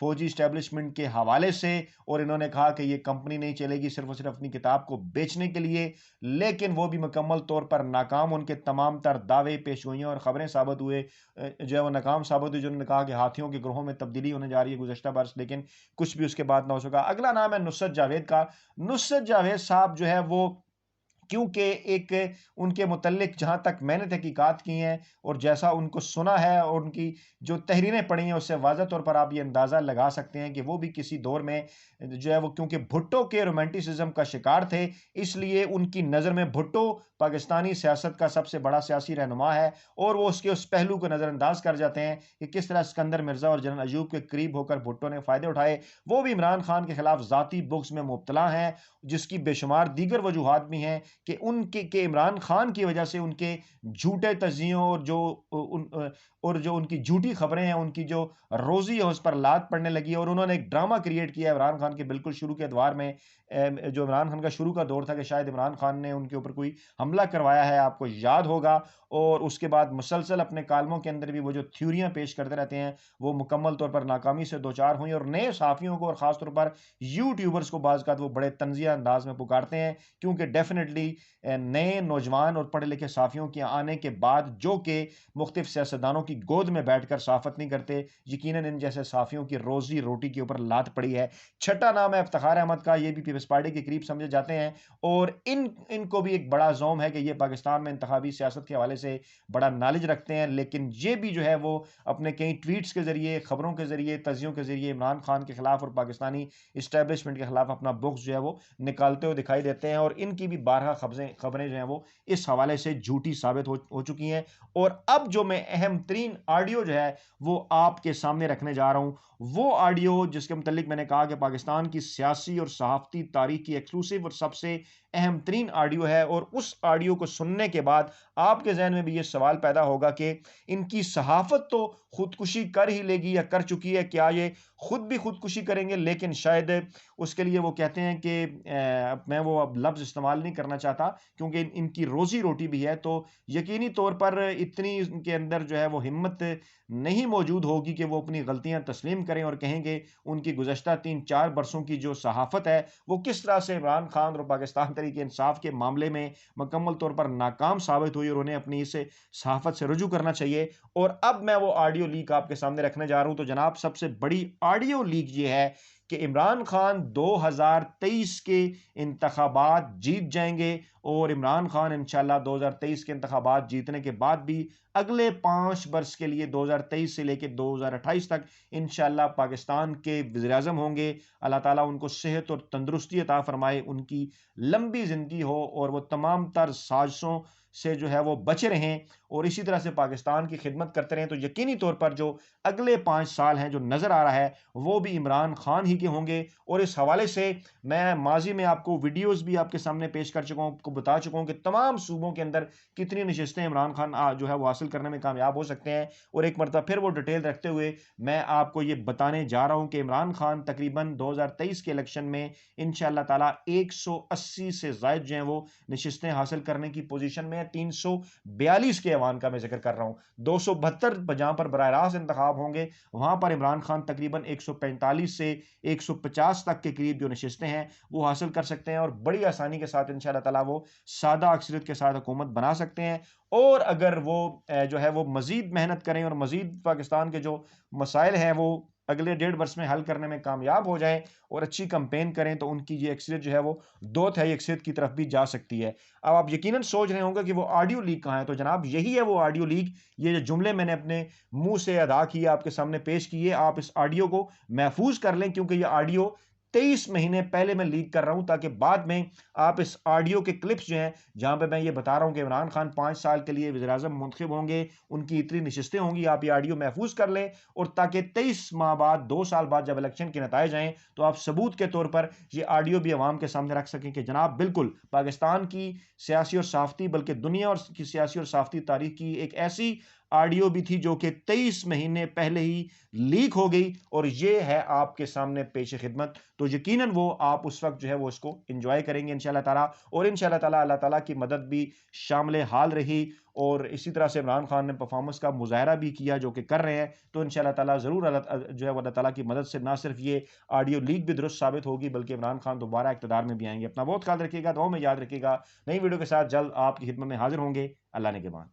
فوجی اسٹیبلشمنٹ کے حوالے سے، اور انہوں نے کہا کہ یہ کمپنی نہیں چلے گی صرف اور صرف اپنی کتاب کو بیچنے کے لیے، لیکن وہ بھی مکمل طور پر ناکام. ان کے تمام تر دعوے، پیشگوئیاں اور خبریں ثابت ہوئے جو ہے وہ ناکام ثابت ہوئی. جنہوں نے کہا کہ ہاتھیوں کے گروہوں میں تبدیلی ہونے جا رہی ہے گزشتہ برس، لیکن کچھ بھی اس کے بعد نہ ہو سکا. اگلا نام ہے نصرت جاوید کا. نصرت جاوید صاحب جو ہے وہ، کیونکہ ایک ان کے متعلق جہاں تک میں نے تحقیقات کی ہیں اور جیسا ان کو سنا ہے اور ان کی جو تحریریں پڑھی ہیں، اس سے واضح طور پر آپ یہ اندازہ لگا سکتے ہیں کہ وہ بھی کسی دور میں جو ہے وہ، کیونکہ بھٹو کے رومانٹسزم کا شکار تھے، اس لیے ان کی نظر میں بھٹو پاکستانی سیاست کا سب سے بڑا سیاسی رہنما ہے، اور وہ اس کے اس پہلو کو نظر انداز کر جاتے ہیں کہ کس طرح اسکندر مرزا اور جنرل ایوب کے قریب ہو کر بھٹو نے فائدے اٹھائے. وہ بھی عمران خان کے خلاف ذاتی بغض میں مبتلا ہیں، جس کی بے شمار دیگر وجوہات بھی ہیں کہ ان کے عمران خان کی وجہ سے ان کے جھوٹے تجزیوں اور جو ان کی جھوٹی خبریں ہیں، ان کی جو روزی ہے اس پر لات پڑنے لگی ہے. اور انہوں نے ایک ڈرامہ کریٹ کیا ہے عمران خان کے بالکل شروع کے ادوار میں، جو عمران خان کا شروع کا دور تھا، کہ شاید عمران خان نے ان کے اوپر کوئی حملہ کروایا ہے، آپ کو یاد ہوگا. اور اس کے بعد مسلسل اپنے کالموں کے اندر بھی وہ جو تھیوریاں پیش کرتے رہتے ہیں، وہ مکمل طور پر ناکامی سے دوچار ہوئیں. اور نئے صحافیوں کو اور خاص طور پر یوٹیوبرز کو بعض اوقات وہ بڑے طنزیہ انداز میں پکارتے ہیں، کیونکہ ڈیفینیٹلی نئے نوجوان اور پڑھے لکھے صحافیوں کے آنے کے بعد، جو کہ مختلف سیاستدانوں کی گود میں بیٹھ کر صحافت نہیں کرتے، یقیناً ان جیسے صحافیوں کی روزی روٹی کے اوپر لات پڑی ہے. چھٹا نام ہے افتخار احمد کا. یہ بھی پیپلز پارٹی کے قریب سمجھے جاتے ہیں، اور ان کو بھی ایک بڑا زوم ہے کہ یہ پاکستان میں انتخابی سیاست کے حوالے سے بڑا نالج رکھتے ہیں. لیکن یہ بھی جو ہے وہ اپنے کئی ٹویٹس کے ذریعے، خبروں کے ذریعے، تجزیوں کے ذریعے عمران خان کے خلاف اور پاکستانی اسٹیبلشمنٹ کے خلاف اپنا بغض جو ہے وہ نکالتے ہوئے دکھائی دیتے ہیں. اور ان کی بھی بارہا خبریں جو ہیں وہ اس حوالے سے جھوٹی ثابت ہو چکی ہیں. اور اب جو میں اہم ترین آڈیو جو ہے وہ آپ کے سامنے رکھنے جا رہا ہوں، وہ آڈیو جس کے متعلق میں نے کہا کہ پاکستان کی سیاسی اور صحافتی تاریخ کی ایکسکلوسیو اور سب سے اہم ترین آڈیو ہے. اور اس آڈیو کو سننے کے بعد آپ کے ذہن میں بھی یہ سوال پیدا ہوگا کہ ان کی صحافت تو خودکشی کر ہی لے گی یا کر چکی ہے، کیا یہ خود بھی خودکشی کریں گے؟ لیکن شاید اس کے لیے وہ کہتے ہیں کہ میں وہ اب لفظ استعمال نہیں کرنا چاہتا، کیونکہ ان کی روزی روٹی بھی ہے، تو یقینی طور پر اتنی ان کے اندر جو ہے وہ ہمت نہیں موجود ہوگی کہ وہ اپنی غلطیاں تسلیم کریں اور کہیں کہ ان کی گزشتہ 3-4 برسوں کی جو صحافت ہے وہ کس طرح سے عمران خان اور پاکستان تحریک انصاف کے معاملے میں مکمل طور پر ناکام ثابت ہوئی، اور انہیں اپنی اس صحافت سے رجوع کرنا چاہیے. اور اب میں وہ آڈیو لیک آپ کے سامنے رکھنے جا رہا ہوں. تو جناب، سب سے بڑی آڈیو لیک یہ ہے کہ عمران خان 2023 کے انتخابات جیت جائیں گے، اور عمران خان انشاءاللہ 2023 کے انتخابات جیتنے کے بعد بھی اگلے 5 برس کے لیے 2023 سے لے کے 2028 تک انشاءاللہ پاکستان کے وزیر اعظم ہوں گے. اللہ تعالیٰ ان کو صحت اور تندرستی عطا فرمائے، ان کی لمبی زندگی ہو، اور وہ تمام تر سازشوں سے جو ہے وہ بچے رہیں اور اسی طرح سے پاکستان کی خدمت کرتے رہیں. تو یقینی طور پر جو اگلے 5 سال ہیں جو نظر آ رہا ہے وہ بھی عمران خان ہی کے ہوں گے. اور اس حوالے سے میں ماضی میں آپ کو ویڈیوز بھی آپ کے سامنے پیش کر چکا ہوں، آپ کو بتا چکا ہوں کہ تمام صوبوں کے اندر کتنی نشستیں عمران خان جو ہے وہ حاصل کرنے میں کامیاب ہو سکتے ہیں. اور ایک مرتبہ پھر وہ ڈیٹیل رکھتے ہوئے میں آپ کو یہ بتانے جا رہا ہوں کہ عمران خان تقریباً 2023 کے الیکشن میں انشاءاللہ تعالیٰ 180 سے زائد جو ہیں وہ نشستیں حاصل کرنے کی پوزیشن میں. 342 کے ایوان کا میں ذکر کر رہا ہوں. 272 جہاں پر براہ راست انتخاب ہوں گے، وہاں پر عمران خان تقریباً 145 سے 150 تک کے قریب جو نشستیں ہیں وہ حاصل کر سکتے ہیں، اور بڑی آسانی کے ساتھ انشاءاللہ تعالیٰ وہ سادہ اکثریت کے ساتھ حکومت بنا سکتے ہیں. اور اگر وہ جو ہے وہ مزید محنت کریں اور مزید پاکستان کے جو مسائل ہیں وہ اگلے 1.5 برس میں حل کرنے میں کامیاب ہو جائیں اور اچھی کمپین کریں، تو ان کی یہ اکثریت جو ہے وہ 2/3 اکثریت کی طرف بھی جا سکتی ہے. اب آپ یقیناً سوچ رہے ہوں گے کہ وہ آڈیو لیک کہاں ہے. تو جناب، یہی ہے وہ آڈیو لیک. یہ جو جملے میں نے اپنے منہ سے ادا کیے، آپ کے سامنے پیش کیے، آپ اس آڈیو کو محفوظ کر لیں، کیونکہ یہ آڈیو 23 مہینے پہلے میں لیک کر رہا ہوں، تاکہ بعد میں آپ اس آڈیو کے کلپس جو ہیں جہاں پہ میں یہ بتا رہا ہوں کہ عمران خان 5 سال کے لیے وزیر اعظم منتخب ہوں گے، ان کی اتنی نشستیں ہوں گی، آپ یہ آڈیو محفوظ کر لیں، اور تاکہ 23 ماہ بعد 2 سال بعد جب الیکشن کے نتائج آئیں تو آپ ثبوت کے طور پر یہ آڈیو بھی عوام کے سامنے رکھ سکیں کہ جناب بالکل پاکستان کی سیاسی اور صحافتی، بلکہ دنیا اور کی سیاسی اور صحافتی تاریخ کی ایک ایسی آڈیو بھی تھی جو کہ 23 مہینے پہلے ہی لیک ہو گئی، اور یہ ہے آپ کے سامنے پیش خدمت. تو یقیناً وہ آپ اس وقت جو ہے وہ اس کو انجوائے کریں گے انشاءاللہ تعالیٰ، اور انشاءاللہ تعالیٰ اللہ تعالیٰ کی مدد بھی شامل حال رہی، اور اسی طرح سے عمران خان نے پرفارمنس کا مظاہرہ بھی کیا جو کہ کر رہے ہیں، تو انشاءاللہ تعالیٰ ضرور جو ہے وہ اللہ تعالیٰ کی مدد سے نہ صرف یہ آڈیو لیک بھی درست ثابت ہوگی بلکہ عمران خان دوبارہ اقتدار میں بھی آئیں گے۔ اپنا بہت خیال رکھیے گا، دعاؤں میں یاد رکھیے گا، نئی ویڈیو کے ساتھ جلد آپ کی خدمت میں حاضر ہوں گے۔ اللہ نے کے بعد